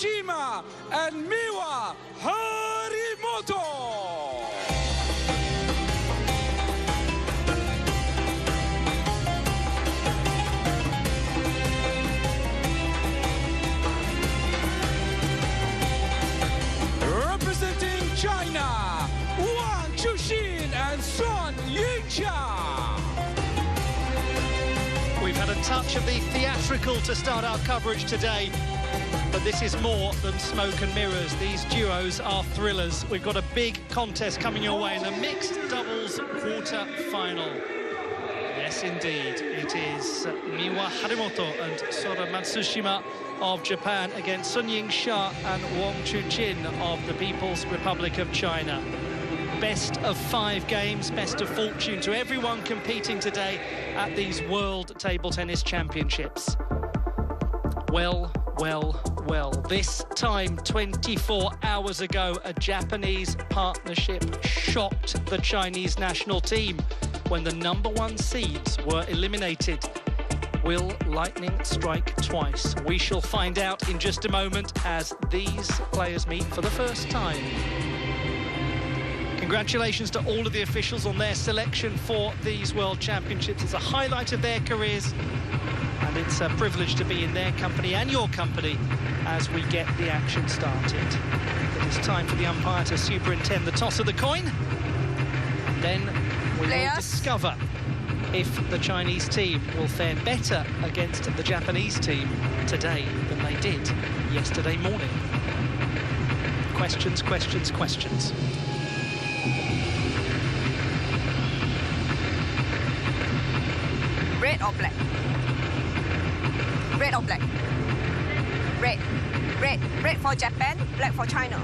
MATSUSHIMA and Miwa Harimoto. Representing China, wangchuqin and sunyingsha. We've had a touch of the theatrical to start our coverage today, but this is more than smoke and mirrors. These duos are thrillers. We've got a big contest coming your way in the mixed doubles quarter-final. Yes, indeed, it is Miwa Harimoto and Sora Matsushima of Japan against sunyingsha and wangchuqin of the People's Republic of China. Best of 5 games, best of fortune to everyone competing today at these World Table Tennis Championships. Well, this time 24 hours ago, a Japanese partnership shocked the Chinese national team when the #1 seeds were eliminated. Will lightning strike twice? We shall find out in just a moment as these players meet for the first time. Congratulations to all of the officials on their selection for these World Championships. It's a highlight of their careers, and it's a privilege to be in their company and your company as we get the action started. It is time for the umpire to superintend the toss of the coin. Then we will discover if the Chinese team will fare better against the Japanese team today than they did yesterday morning. Questions, questions, questions. Red or black? Red or black? Red. Red. Red for Japan, black for China.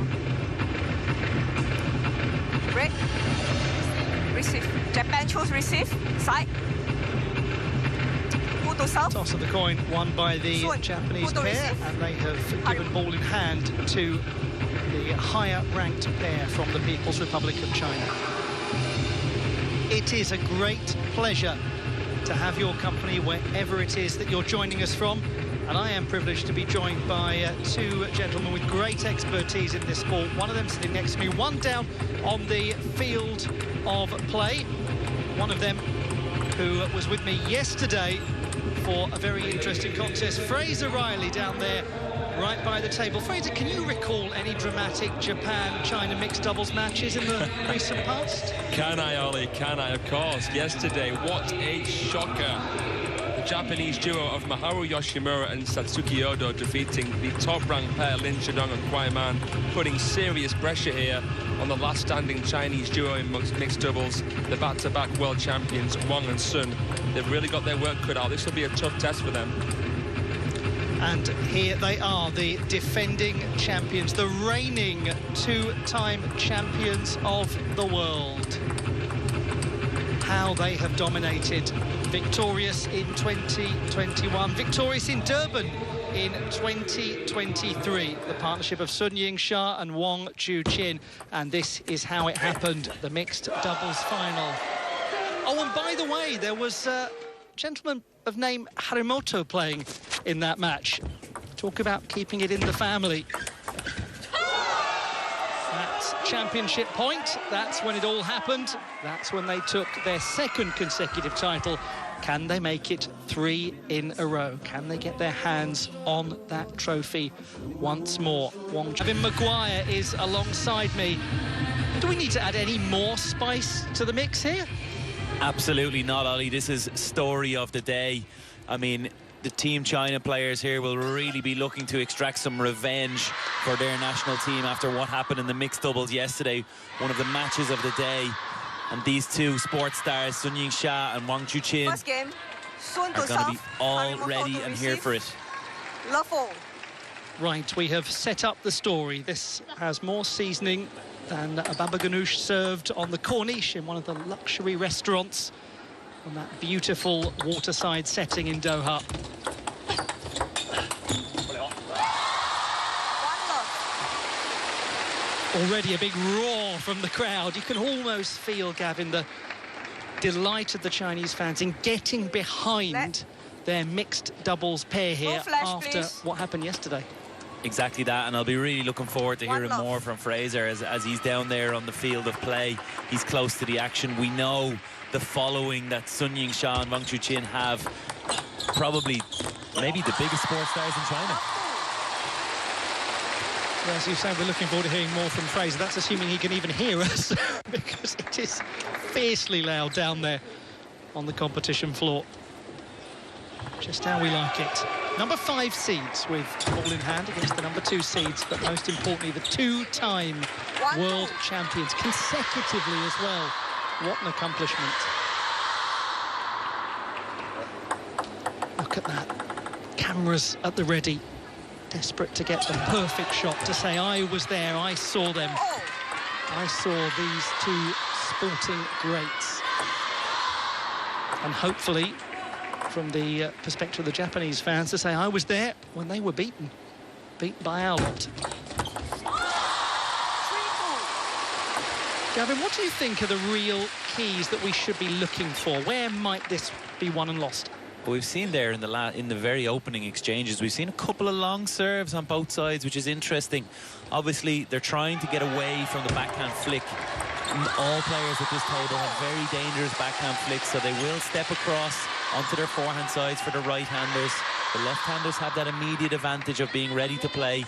Red. Receive. Japan chose receive. Side. Who to serve? Toss of the coin won by the Japanese pair, receive? and they have given ball in hand to the higher-ranked pair from the People's Republic of China. It is a great pleasure to have your company wherever it is that you're joining us from, and I am privileged to be joined by 2 gentlemen with great expertise in this sport. One of them sitting next to me, one down on the field of play. One of them who was with me yesterday for a very interesting contest. Fraser Riley down there, right by the table. Fraser, can you recall any dramatic Japan-China mixed doubles matches in the recent past? Can I, Ollie? Can I? Of course. Yesterday, what a shocker. The Japanese duo of Maharu Yoshimura and Satsuki Odo defeating the top-ranked pair, Lin Shidong and Kwai Man, putting serious pressure here on the last standing Chinese duo in mixed doubles, the back-to-back world champions, Wang and Sun. They've really got their work cut out. This will be a tough test for them. And here they are, the defending champions, the reigning 2-time champions of the world. How they have dominated. Victorious in 2021, victorious in Durban in 2023. The partnership of sunyingsha and wangchuqin, and this is how it happened, the mixed doubles final. Oh, and by the way, there was a gentleman of name Harimoto playing in that match. Talk about keeping it in the family. That's championship point. That's when it all happened. That's when they took their 2nd consecutive title. Can they make it 3 in a row? Can they get their hands on that trophy once more? Gavin Maguire is alongside me. Do we need to add any more spice to the mix here? Absolutely not, Ollie. This is story of the day. I mean, the Team China players here will really be looking to extract some revenge for their national team after what happened in the mixed doubles yesterday, one of the matches of the day. And these 2 sports stars, sunyingsha and wangchuqin, First game, Sun to are going to be serve, all Harimoto ready to and receive. here for it. Love all. Right, we have set up the story. This has more seasoning than a baba ganoush served on the corniche in one of the luxury restaurants on that beautiful waterside setting in Doha. Already a big roar from the crowd. You can almost feel, Gavin, the delight of the Chinese fans in getting behind their mixed doubles pair here flash, after please. what happened yesterday. Exactly that, and I'll be really looking forward to hearing 1-0. more from Fraser as he's down there on the field of play. He's close to the action. We know the following that sunyingsha and wangchuqin have, probably maybe the biggest sports stars in China. Well, as you say, we're looking forward to hearing more from Fraser. That's assuming he can even hear us, because it is fiercely loud down there on the competition floor. Just how we like it. Number 5 seeds with ball in hand against the number 2 seeds, but most importantly, the 2-time world champions consecutively as well. What an accomplishment. Look at that. Cameras at the ready. Desperate to get the perfect shot, to say, I was there, I saw them. I saw these 2 sporting greats. And hopefully, from the perspective of the Japanese fans, to say, I was there when they were beaten by our lot. Gavin, what do you think are the real keys that we should be looking for? Where might this be won and lost? Well, we've seen there in the very opening exchanges, we've seen a couple of long serves on both sides, which is interesting. Obviously, they're trying to get away from the backhand flick. All players at this table have very dangerous backhand flicks, so they will step across onto their forehand sides for the right-handers. The left-handers have that immediate advantage of being ready to play.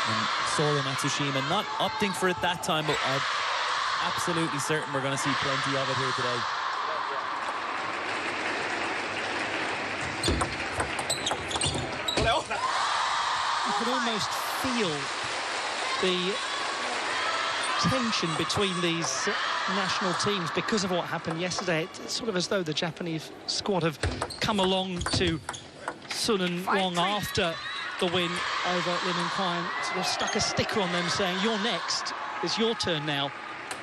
And Sora Matsushima not opting for it that time, but I'm absolutely certain we're going to see plenty of it here today. You can almost feel the tension between these national teams because of what happened yesterday. It's sort of as though the Japanese squad have come along to Sun and Wang after the win over Lin and Quine, sort of stuck a sticker on them saying, you're next, it's your turn now.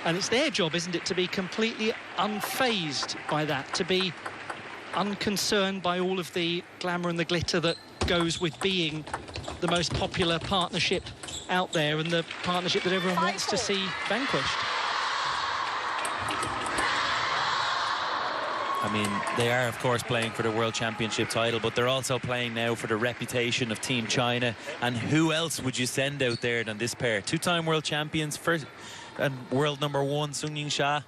And it's their job, isn't it, to be completely unfazed by that, to be unconcerned by all of the glamour and the glitter that goes with being the most popular partnership out there and the partnership that everyone wants to see vanquished. I mean, they are, of course, playing for the World Championship title, but they're also playing now for the reputation of Team China. And who else would you send out there than this pair? 2-time world champions, first and world number 1, sunyingsha.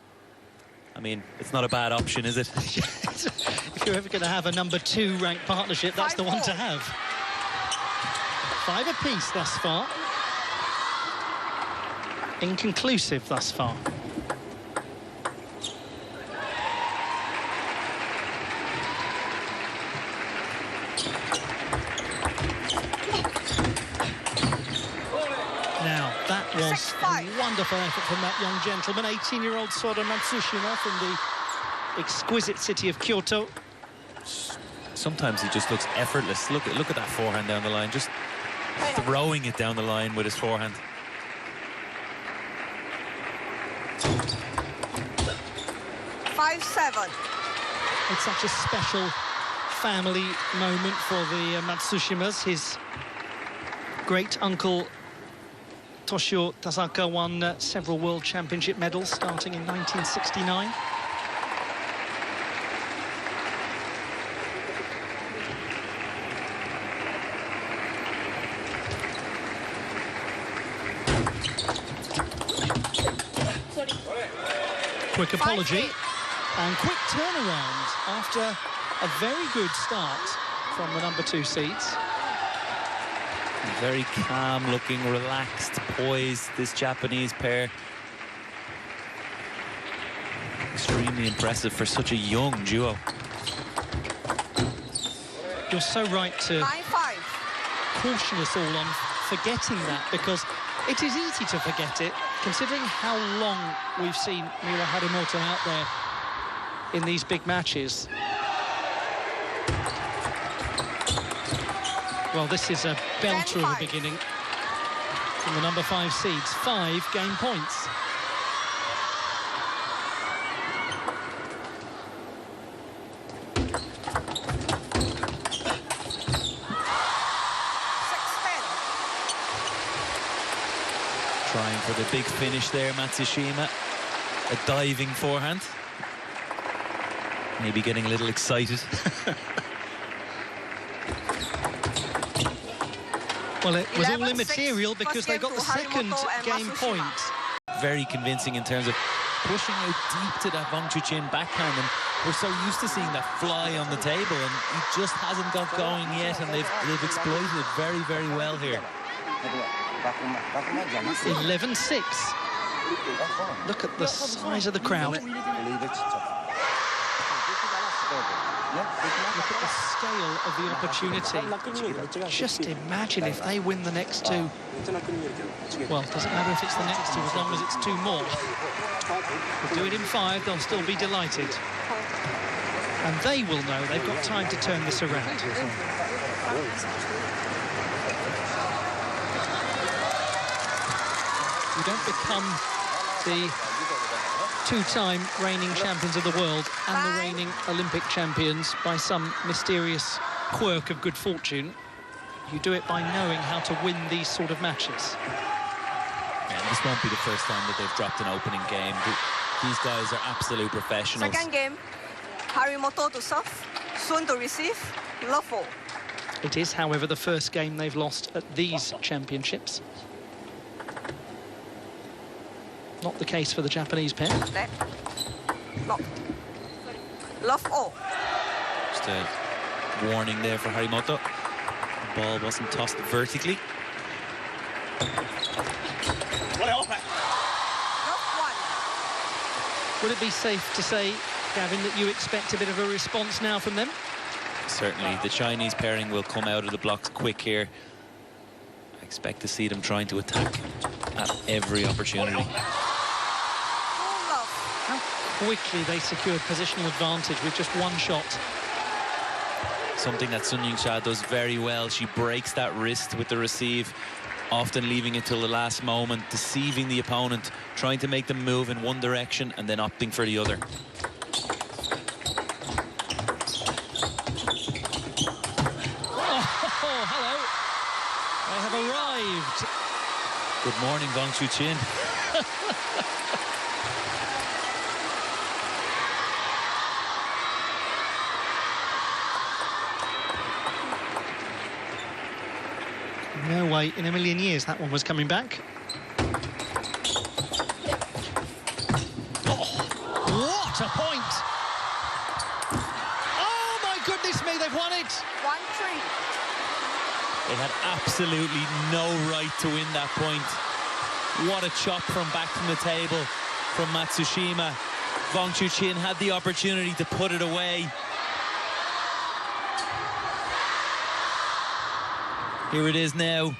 I mean, it's not a bad option, is it? If you're ever going to have a number 2 ranked partnership, that's the one to have. 5 apiece thus far. Inconclusive thus far. Now, that was a wonderful effort from that young gentleman, 18-year-old Sora Matsushima from the exquisite city of Kyoto. Sometimes he just looks effortless. Look at that forehand down the line, just throwing it down the line with his forehand. It's such a special family moment for the Matsushimas. His great uncle Toshio Tasaka won several world championship medals starting in 1969. Quick apology and quick turnaround after a very good start from the number 2 seeds. Very calm looking, relaxed, poised, this Japanese pair. Extremely impressive for such a young duo. You're so right to caution us all on forgetting that, because it is easy to forget it, considering how long we've seen Miwa Harimoto out there in these big matches. Well, this is a belter of a beginning from the number 5 seeds. 5 game points. Trying for the big finish there, Matsushima. A diving forehand. Maybe getting a little excited. Well, it was all 11-6, immaterial because they got the second game point. Very convincing in terms of pushing out deep to that wangchuqin backhand, and we're so used to seeing that fly on the table, and he just hasn't got going yet, and they've exploited it very, very well here. 11-6. Look at the size of the crowd. Look at the scale of the opportunity. Just imagine if they win the next two. Well, doesn't matter if it's the next two, as long as it's two more. They'll do it in 5, they'll still be delighted. And they will know they've got time to turn this around. You don't become the two-time reigning champions of the world and the reigning Olympic champions by some mysterious quirk of good fortune. You do it by knowing how to win these sort of matches. Yeah, this won't be the first time that they've dropped an opening game. These guys are absolute professionals. Second game, Harimoto to serve, Sun to receive, love all. It is, however, the first game they've lost at these championships. Not the case for the Japanese pair. That. Lock. Love all. Just a warning there for Harimoto. The ball wasn't tossed vertically. Love 1. Would it be safe to say, Gavin, that you expect a bit of a response now from them? Certainly, the Chinese pairing will come out of the blocks quick here. I expect to see them trying to attack at every opportunity. How quickly they secured positional advantage with just one shot. Something that sunyingsha does very well. She breaks that wrist with the receive, often leaving it till the last moment, deceiving the opponent, trying to make them move in one direction and then opting for the other. Oh, hello. They have arrived. Good morning, wangchuqin. No way in a million years that one was coming back. Oh, what a point! Oh my goodness me, they've won it! 1-3. They had absolutely no right to win that point. What a chop from back from the table from Matsushima. Wangchuqin had the opportunity to put it away. Here it is now.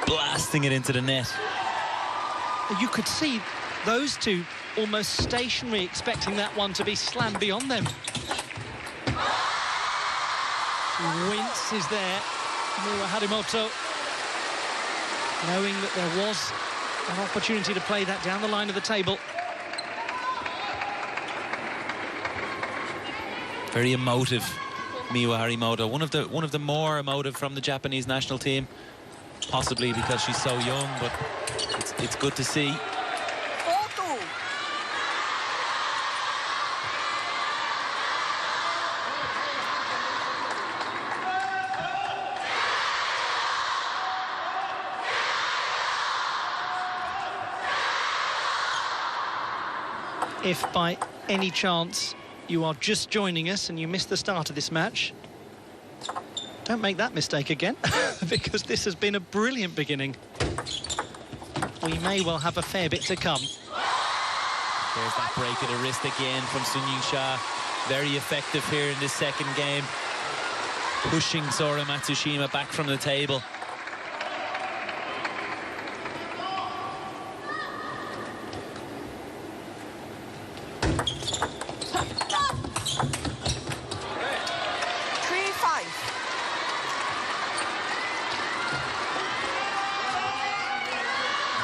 Blasting it into the net. You could see those two almost stationary, expecting that one to be slammed beyond them. Wince is there. Miwa Harimoto, knowing that there was an opportunity to play that down the line of the table. Very emotive, Miwa Harimoto. One of the more emotive from the Japanese national team, possibly because she's so young, but it's good to see. 4-2. If by any chance you are just joining us and you missed the start of this match, don't make that mistake again, because this has been a brilliant beginning. We may well have a fair bit to come. There's that break of the wrist again from sunyingsha. Very effective here in this second game. Pushing Sora Matsushima back from the table.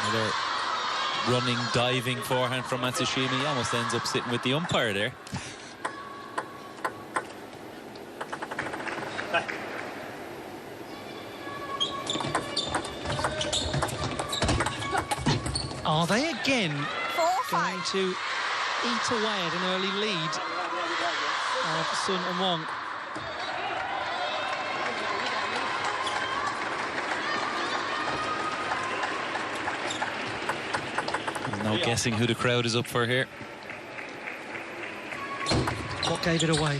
Another running, diving forehand from Matsushima. He almost ends up sitting with the umpire there. Are they again 4-5. going to eat away at an early lead of Sun and Wang? No guessing who the crowd is up for here. What gave it away?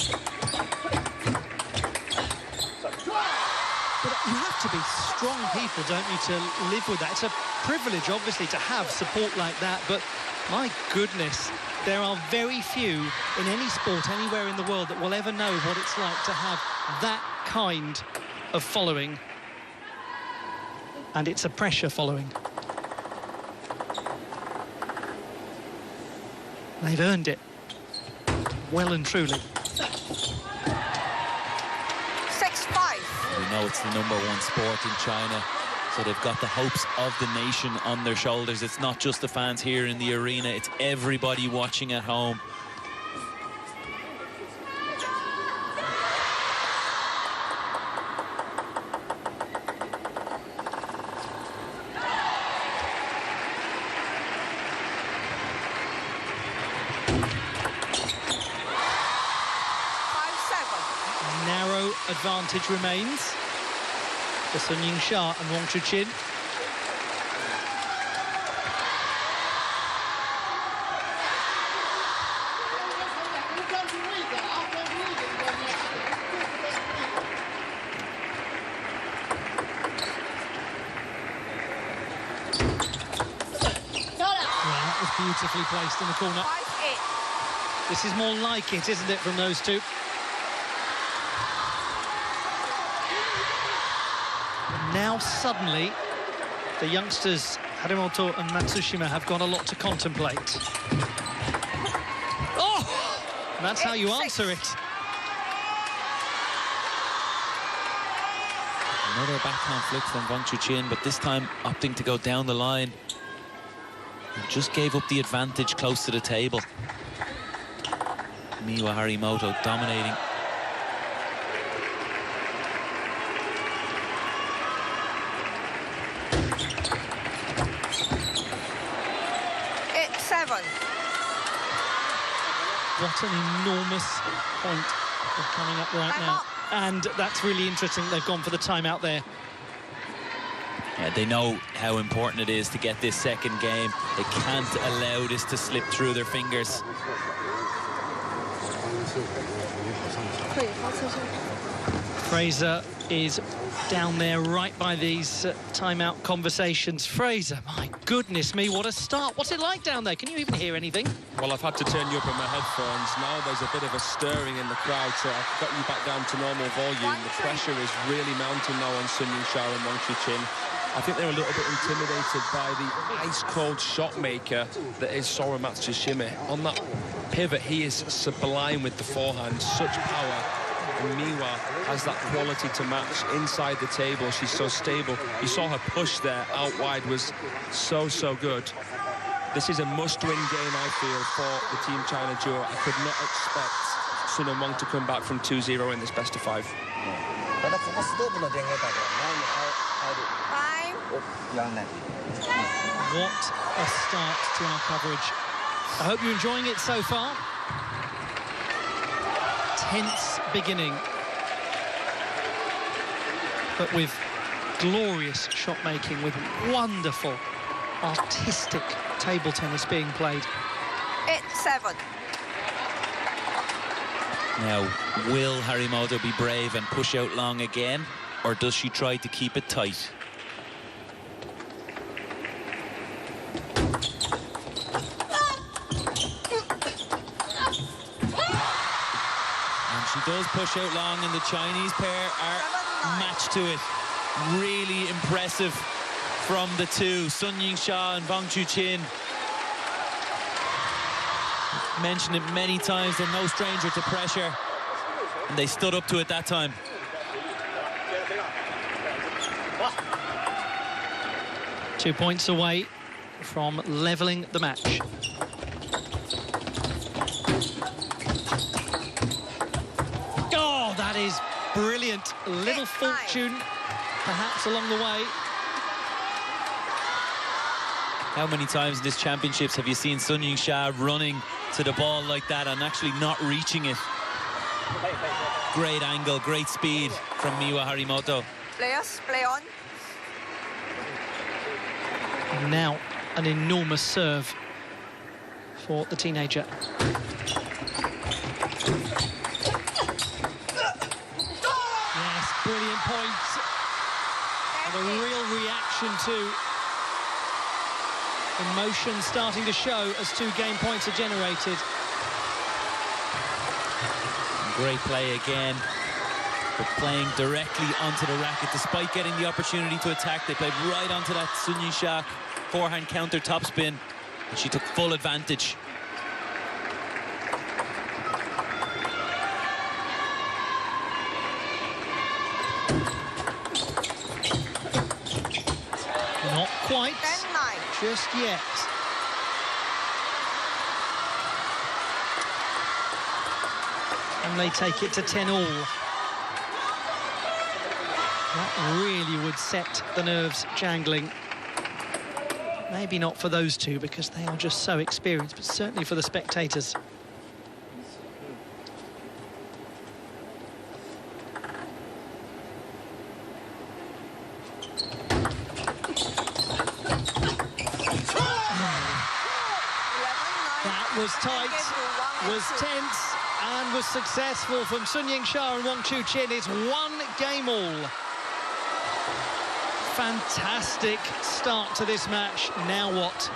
But you have to be strong people, don't you, to live with that. It's a privilege, obviously, to have support like that, but my goodness, there are very few in any sport anywhere in the world that will ever know what it's like to have that kind of following. And it's a pressure following. They've earned it. Well and truly. 6-5. We know it's the #1 sport in China, so they've got the hopes of the nation on their shoulders. It's not just the fans here in the arena, it's everybody watching at home. Advantage remains for sunyingsha and wangchuqin. Well, that was beautifully placed in the corner. 5-8. This is more like it, isn't it, from those two? Now suddenly the youngsters Harimoto and Matsushima have got a lot to contemplate. Oh! And that's how you answer it. Another backhand flick from wangchuqin, but this time opting to go down the line. And just gave up the advantage close to the table. Miwa Harimoto dominating. What an enormous point coming up right now. And that's really interesting. They've gone for the timeout there. Yeah, they know how important it is to get this second game. They can't allow this to slip through their fingers. Fraser is down there right by these timeout conversations. Fraser, my goodness me, what a start. What's it like down there? Can you even hear anything? Well, I've had to turn you up in my headphones. Now there's a bit of a stirring in the crowd, so I've got you back down to normal volume. The pressure is really mounting now on sunyingsha and wangchuqin. I think they're a little bit intimidated by the ice-cold shot maker that is Sora Matsushima. On that pivot, he is sublime with the forehand, such power. And Miwa has that quality to match inside the table. She's so stable. You saw her push there out wide was so good. This is a must-win game, I feel, for the Team China duo. I could not expect Sun and Wang to come back from 2-0 in this best-of-5. What a start to our coverage. I hope you're enjoying it so far. Tense beginning, but with glorious shot making, with wonderful artistic table tennis being played. 8-7. Now, will Harimoto be brave and push out long again, or does she try to keep it tight? She does push out long, and the Chinese pair are matched to it. Really impressive from the two, sunyingsha and wangchuqin. I've mentioned it many times, they're no stranger to pressure, and they stood up to it that time. Two points away from levelling the match. That is brilliant. A little fortune, perhaps, along the way. How many times in this championships have you seen sunyingsha running to the ball like that and actually not reaching it? Great angle, great speed from Miwa Harimoto. Players, play on. And now an enormous serve for the teenager. Yes, brilliant point. And a real reaction to emotion starting to show as 2 game points are generated. Great play again, but playing directly onto the racket despite getting the opportunity to attack. They played right onto that sunyingsha forehand counter topspin, and she took full advantage. Not quite, 10-9. just yet. And they take it to 10-all. That really would set the nerves jangling. Maybe not for those two because they are just so experienced, but certainly for the spectators. That was tight, was tense, and was successful from sunyingsha and wangchuqin. It's 1 game all. Fantastic start to this match. Now what?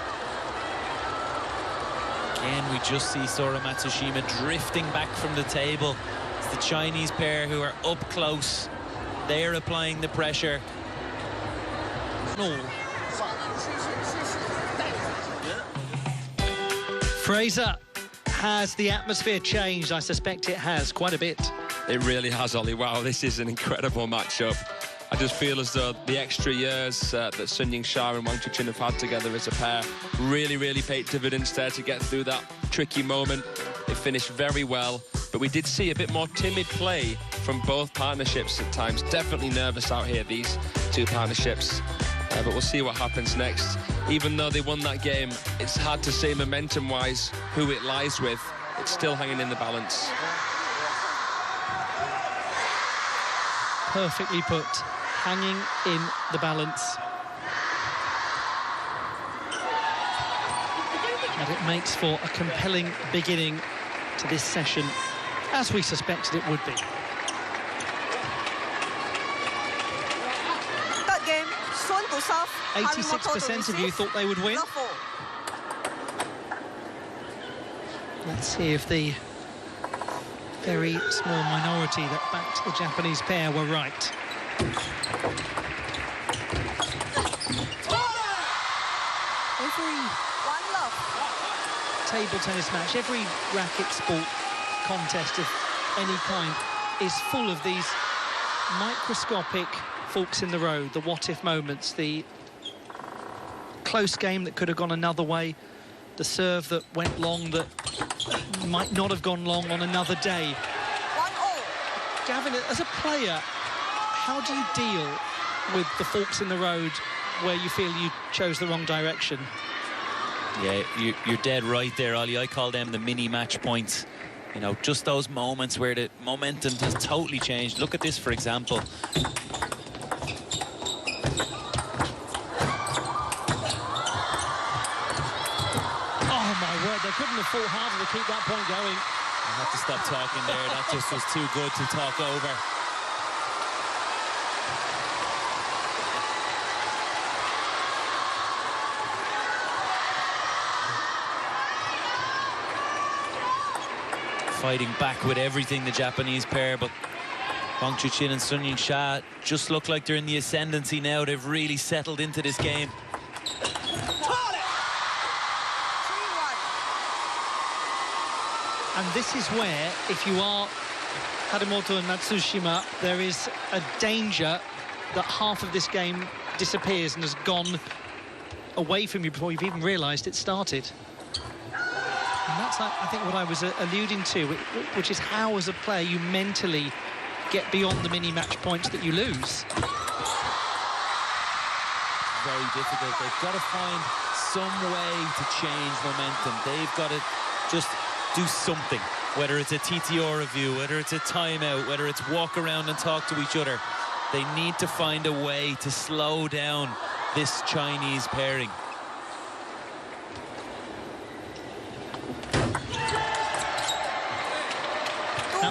Again, we just see Sora Matsushima drifting back from the table. It's the Chinese pair who are up close. They're applying the pressure. Fraser, has the atmosphere changed? I suspect it has quite a bit. It really has, Ollie. Wow, this is an incredible matchup. I just feel as though the extra years that sunyingsha and wangchuqin have had together as a pair really paid dividends there to get through that tricky moment. They finished very well, but we did see a bit more timid play from both partnerships at times. Definitely nervous out here, these 2 partnerships. But we'll see what happens next. Even though they won that game, it's hard to say momentum-wise who it lies with. It's still hanging in the balance. Perfectly put. Hanging in the balance. And it makes for a compelling beginning to this session, as we suspected it would be. Third game, Sun to serve. 86% of you thought they would win. Let's see if the very small minority that backed the Japanese pair were right. Every table tennis match, every racket sport contest of any kind is full of these microscopic forks in the road, the what-if moments, the close game that could have gone another way, the serve that went long that might not have gone long on another day. 1-0. Gavin, as a player, how do you deal with the forks in the road where you feel you chose the wrong direction? Yeah, you're dead right there, Ollie. I call them the mini match points. You know, just those moments where the momentum has totally changed. Look at this, for example. Oh, my word, they couldn't have fought harder to keep that point going. I have to stop talking there. That just was too good to talk over. Fighting back with everything, the Japanese pair, but wangchuqin and sunyingsha just look like they're in the ascendancy now. They've really settled into this game. 3-1. And this is where, if you are Harimoto and Matsushima, there is a danger that half of this game disappears and has gone away from you before you've even realised it started. And that's, I think, what I was alluding to, which is how, as a player, you mentally get beyond the mini-match points that you lose. Very difficult. They've got to find some way to change momentum. They've got to just do something, whether it's a TTR review, whether it's a timeout, whether it's walk around and talk to each other. They need to find a way to slow down this Chinese pairing.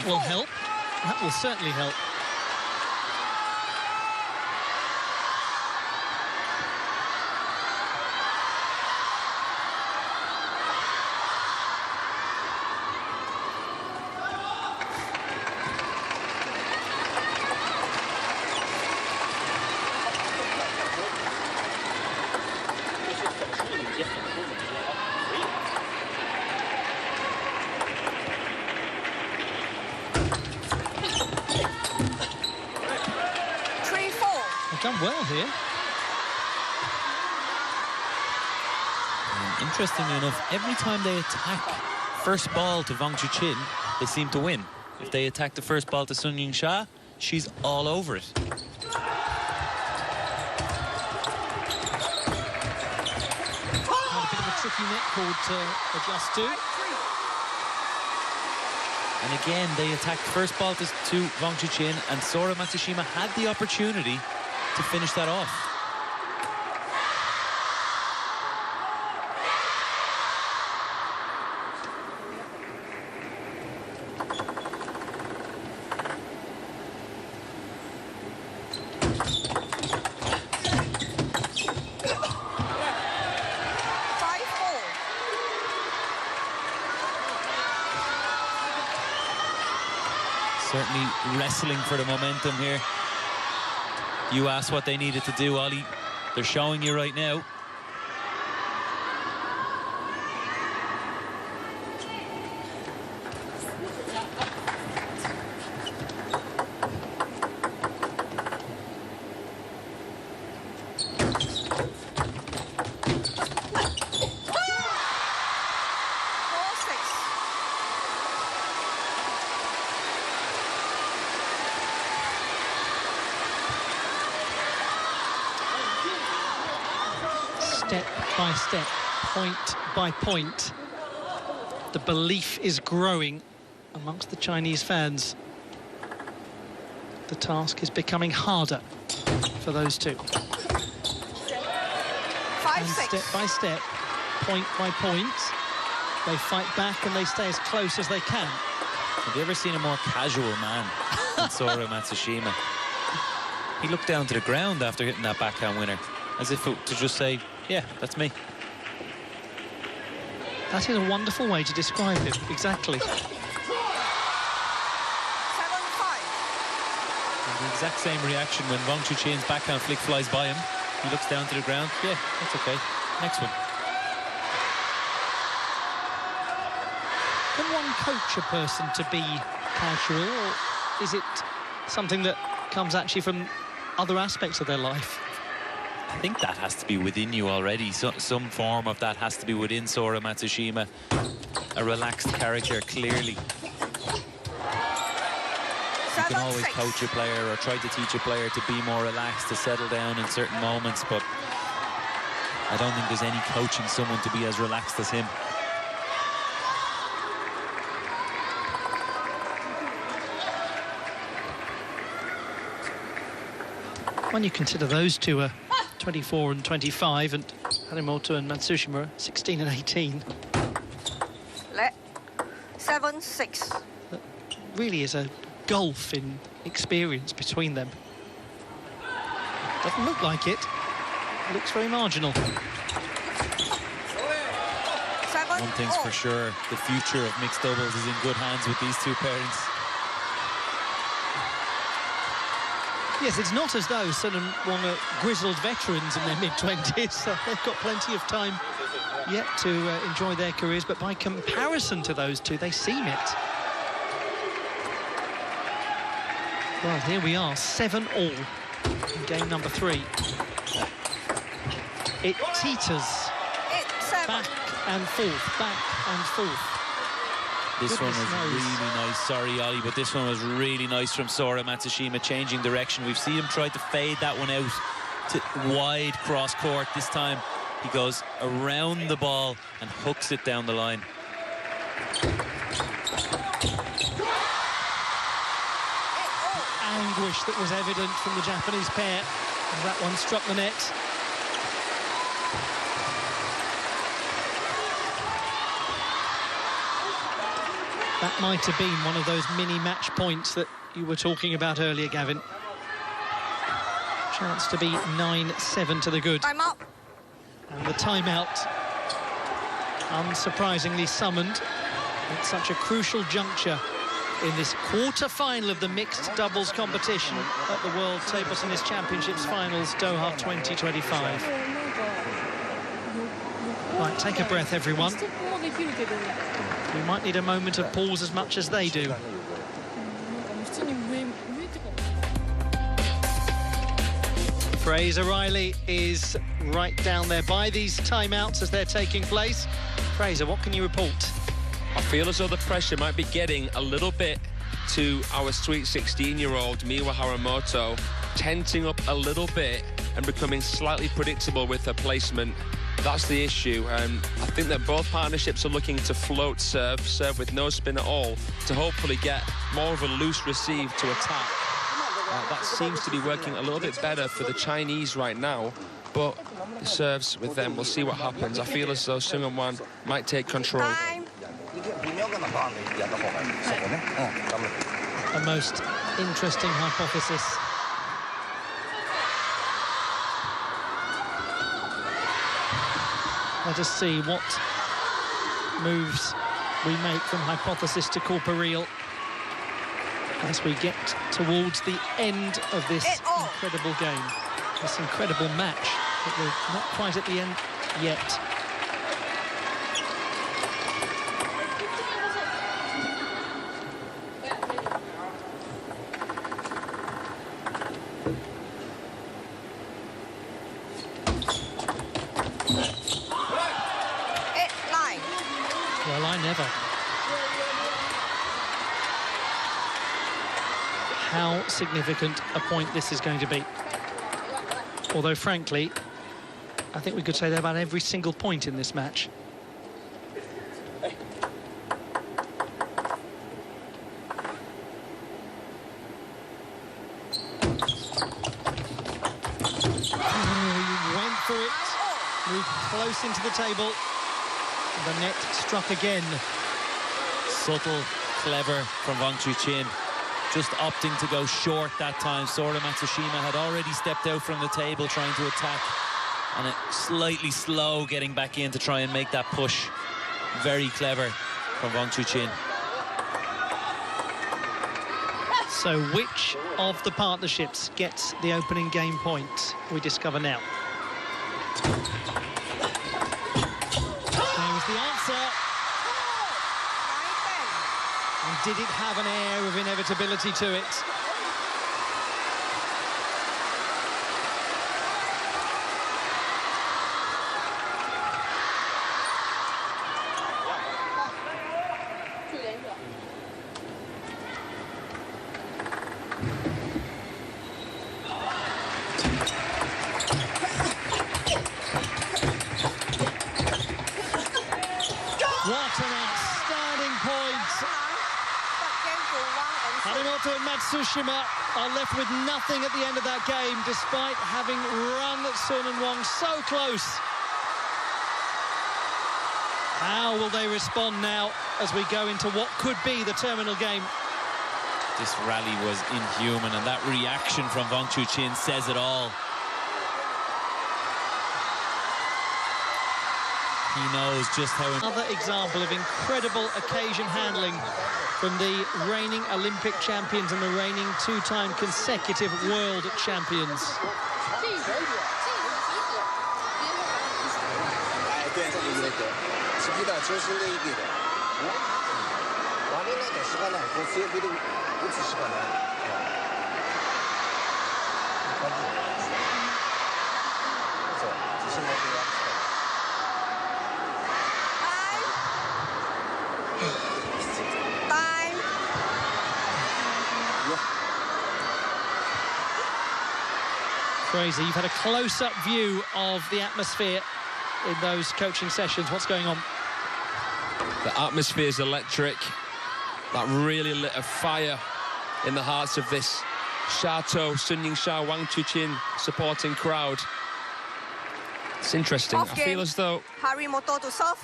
That will help. That will certainly help. Done well here. And interestingly enough, every time they attack first ball to wangchuqin, they seem to win. If they attack the first ball to sunyingsha, she's all over it. Had a bit of a tricky net called to adjust to. And again, they attacked first ball to wangchuqin, and Sora Matsushima had the opportunity to finish that off. Certainly wrestling for the momentum here. You asked what they needed to do, Ollie. They're showing you right now. Step by step, point by point, the belief is growing amongst the Chinese fans. The task is becoming harder for those two. And step by step, point by point, they fight back and they stay as close as they can. Have you ever seen a more casual man than Sora Matsushima? He looked down to the ground after hitting that backhand winner, as if to just say, yeah, that's me. That is a wonderful way to describe him, exactly. 7-5. The exact same reaction when wangchuqin's backhand flick flies by him. He looks down to the ground, yeah, that's okay. Next one. Can one coach a person to be casual, or is it something that comes actually from other aspects of their life? I think that has to be within you already. Some form of that has to be within Sora Matsushima. A relaxed character, clearly. You can always coach a player or try to teach a player to be more relaxed, to settle down in certain moments, but I don't think there's any coaching someone to be as relaxed as him. When you consider those two are 24 and 25, and Harimoto and Matsushima are 16 and 18. 7-6. That really is a gulf in experience between them. Doesn't look like it. It looks very marginal. One thing's for sure, the future of mixed doubles is in good hands with these two pairings. Yes, it's not as though Sun and Wang are grizzled veterans in their mid-20s, so they've got plenty of time yet to enjoy their careers, but by comparison to those two, they seem it. Well, here we are, 7-all in game number 3. It teeters back and forth, back and forth. This one was really nice, sorry Ollie, but this one was really nice from Sora Matsushima, changing direction. We've seen him try to fade that one out to wide cross court. This time he goes around the ball and hooks it down the line. Anguish that was evident from the Japanese pair as that one struck the net. That might have been one of those mini match points that you were talking about earlier, Gavin. Chance to be 9-7 to the good. Time out. And the timeout, unsurprisingly summoned at such a crucial juncture in this quarter-final of the mixed doubles competition at the World Table Tennis Championships Finals, Doha 2025. Right, take a breath, everyone. We might need a moment of pause as much as they do. Fraser Riley is right down there by these timeouts as they're taking place. Fraser, what can you report? I feel as though the pressure might be getting a little bit to our sweet 16-year-old Miwa Harimoto, tensing up a little bit and becoming slightly predictable with her placement. That's the issue. I think that both partnerships are looking to float serve with no spin at all, to hopefully get more of a loose receive to attack. That seems to be working a little bit better for the Chinese right now, but the serves with them, we'll see what happens. I feel as though Seung-Won Wang might take control. Time. A most interesting hypothesis. Let us see what moves we make from hypothesis to corporeal as we get towards the end of this incredible game, this incredible match, but we're not quite at the end yet. Well, I never. How significant a point this is going to be. Although, frankly, I think we could say that about every single point in this match. Went for it, moved close into the table. The net struck again. Subtle, clever from wangchuqin. Just opting to go short that time. MATSUSHIMA had already stepped out from the table trying to attack. And it slightly slow getting back in to try and make that push. Very clever from wangchuqin. So which of the partnerships gets the opening game point? We discover now. The answer. And did it have an air of inevitability to it? What an outstanding point. Harimoto and Matsushima are left with nothing at the end of that game, despite having run Seung-Won Wang so close. How will they respond now as we go into what could be the terminal game? This rally was inhuman, and that reaction from wangchuqin says it all. He knows just how... Another example of incredible occasion handling from the reigning Olympic champions and the reigning two-time consecutive world champions. Fraser, you've had a close-up view of the atmosphere in those coaching sessions. What's going on? The atmosphere is electric. That really lit a fire in the hearts of this SHATOU, sunyingsha, wangchuqin supporting crowd. It's interesting. I feel as though Harimoto to serve.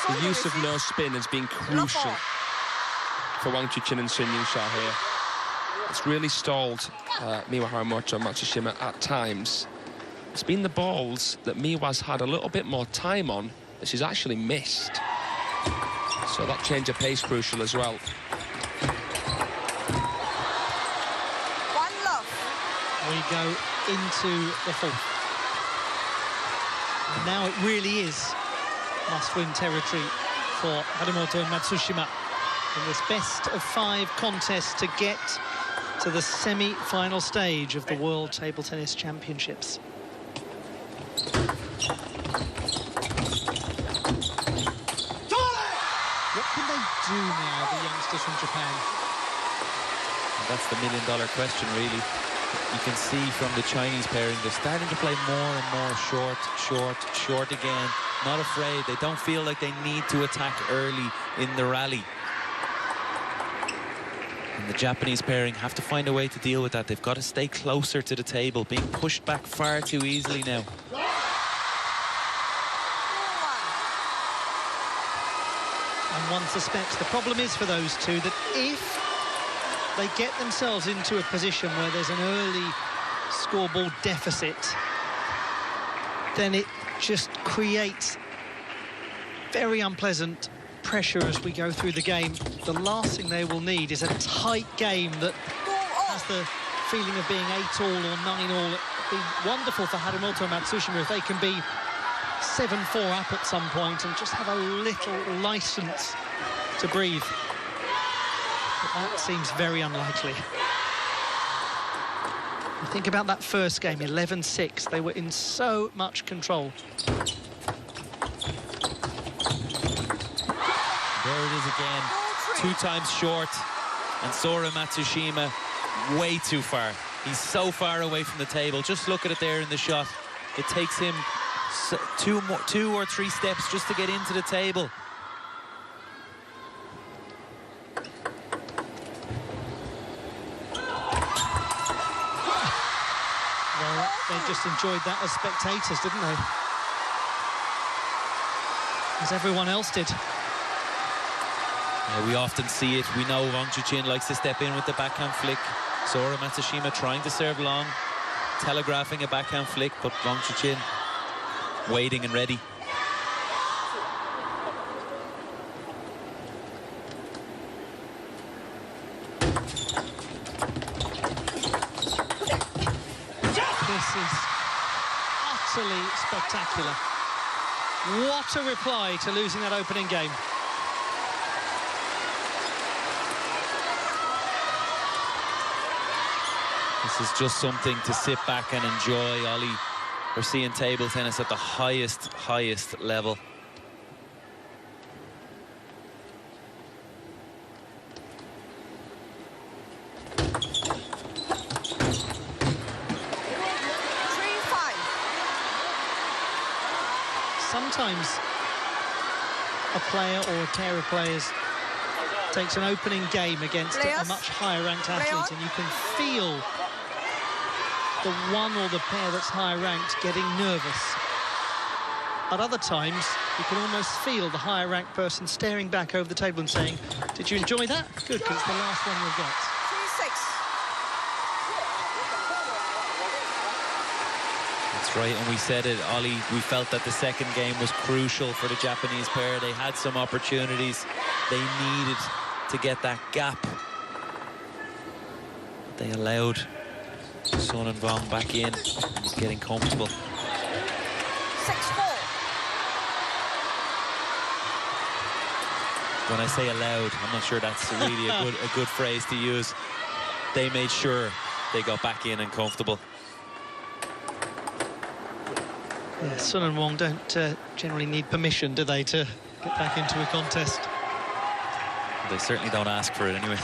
the use of no spin has been crucial. for wangchuqin and sunyingsha here. It's really stalled Miwa, Harimoto and Matsushima at times. It's been the balls that Miwa's had a little bit more time on that she's actually missed. So that change of pace crucial as well. One love. We go into the fourth. And now it really is must-win territory for Harimoto and Matsushima in this best-of-5 contest to get to the semi-final stage of the World Table Tennis Championships. What can they do now, the youngsters from Japan? And that's the million-dollar question, really. You can see from the Chinese pairing, they're starting to play more and more short, short, short again. Not afraid. They don't feel like they need to attack early in the rally. And the Japanese pairing have to find a way to deal with that. They've got to stay closer to the table, being pushed back far too easily now. And one suspects the problem is for those two that if they get themselves into a position where there's an early scoreboard deficit, then it just creates very unpleasant pressure as we go through the game. The last thing they will need is a tight game that has the feeling of being 8-all or 9-all. It'd be wonderful for Harimoto and Matsushima if they can be 7-4 up at some point and just have a little license to breathe. But that seems very unlikely. You think about that first game, 11-6. They were in so much control. There it is again, 2 times short, and Sora Matsushima way too far. He's so far away from the table. Just look at it there in the shot. It takes him 2 or 3 steps just to get into the table. Well, they just enjoyed that as spectators, didn't they? As everyone else did. Yeah, we often see it. We know wangchuqin likes to step in with the backhand flick. Sora Matsushima trying to serve long, telegraphing a backhand flick, but wangchuqin waiting and ready. This is utterly spectacular. What a reply to losing that opening game. This is just something to sit back and enjoy, Ollie. We're seeing table tennis at the highest level. Sometimes a player or a pair of players takes an opening game against a much higher ranked athlete and you can feel the one or the pair that's higher ranked getting nervous. At other times, you can almost feel the higher ranked person staring back over the table and saying, did you enjoy that? Good, because it's the last one we've got. 3-6. That's right, and we said it, Ollie, we felt that the second game was crucial for the Japanese pair. They had some opportunities. They needed to get that gap. They allowed Sun and Wang back in, getting comfortable. 6-4. When I say allowed, I'm not sure that's really a good phrase to use. They made sure they got back in and comfortable. Yeah, Sun and Wang don't generally need permission, do they, to get back into a contest? They certainly don't ask for it anyway.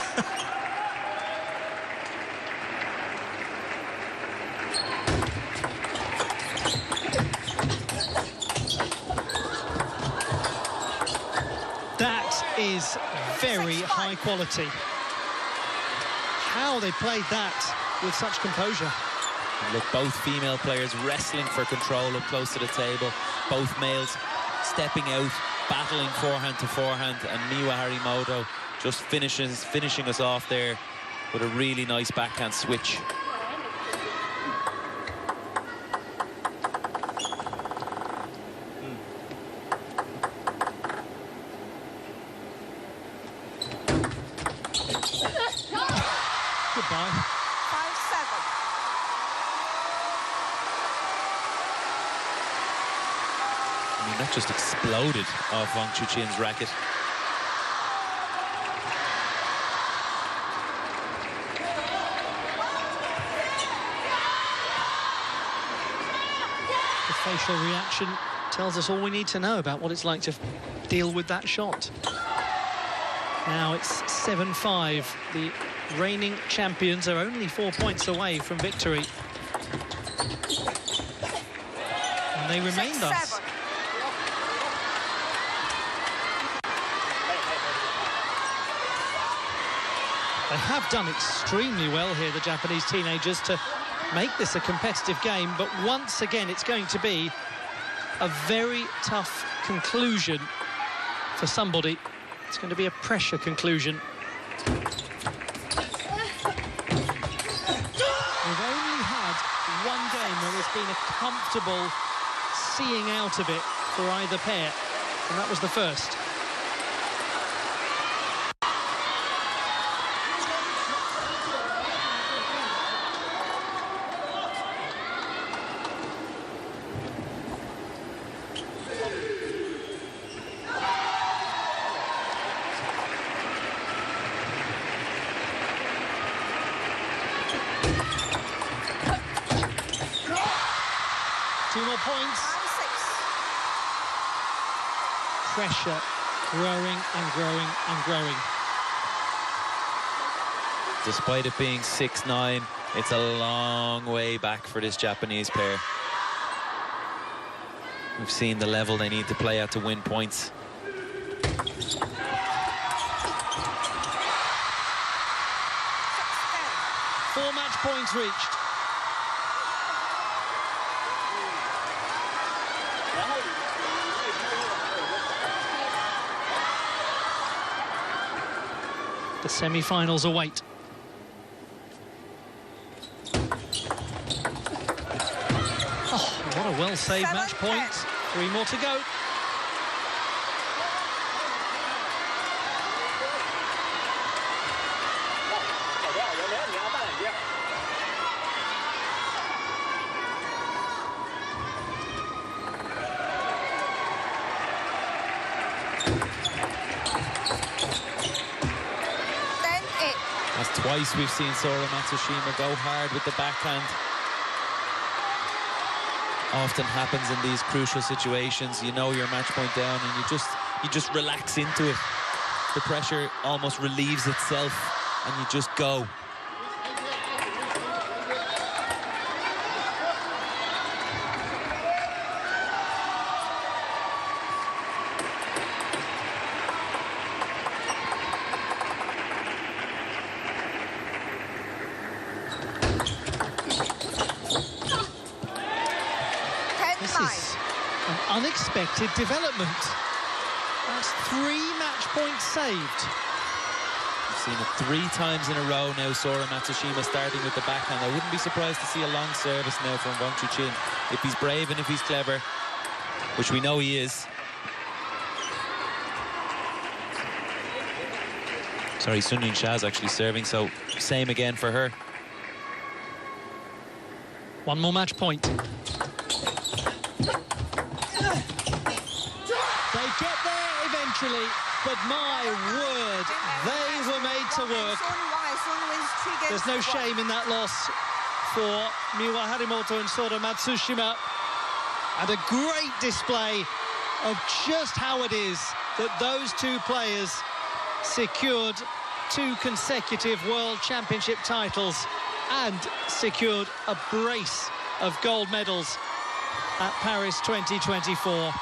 That is very high quality. How they played that with such composure. And look, both female players wrestling for control up close to the table. Both males stepping out, battling forehand to forehand, and Miwa Harimoto just finishing us off there with a really nice backhand switch. Goodbye. 5-7. I mean, that just exploded off wangchuqin's racket. The facial reaction tells us all we need to know about what it's like to deal with that shot. Now it's 7-5. The reigning champions are only 4 points away from victory. And they remain thus. 6-7. They have done extremely well here, the Japanese teenagers, to make this a competitive game, but once again it's going to be a very tough conclusion for somebody. It's going to be a pressure conclusion. We've only had one game where there's been a comfortable seeing out of it for either pair, and that was the first. Two more points. 9-6. Pressure growing and growing and growing. Despite it being 6-9, it's a long way back for this Japanese pair. We've seen the level they need to play at to win points. Four match points reached. The semi-finals await. Oh, what a well-saved match point. 3 more to go. That's twice we've seen Sora Matsushima go hard with the backhand. Often happens in these crucial situations. You know your match point down and you just relax into it. The pressure almost relieves itself and you just go. This is an unexpected development. That's 3 match points saved. We've seen it 3 times in a row now, Sora Matsushima starting with the backhand. I wouldn't be surprised to see a long service now from wangchuqin if he's brave and if he's clever, which we know he is. Sorry, sunyingsha is actually serving, so same again for her. 1 more match point. They get there eventually, but my word, they were made to work. There's no shame in that loss for Miwa Harimoto and Sora Matsushima. And a great display of just how it is that those 2 players secured 2 consecutive World Championship titles and secured a brace of gold medals at Paris 2024.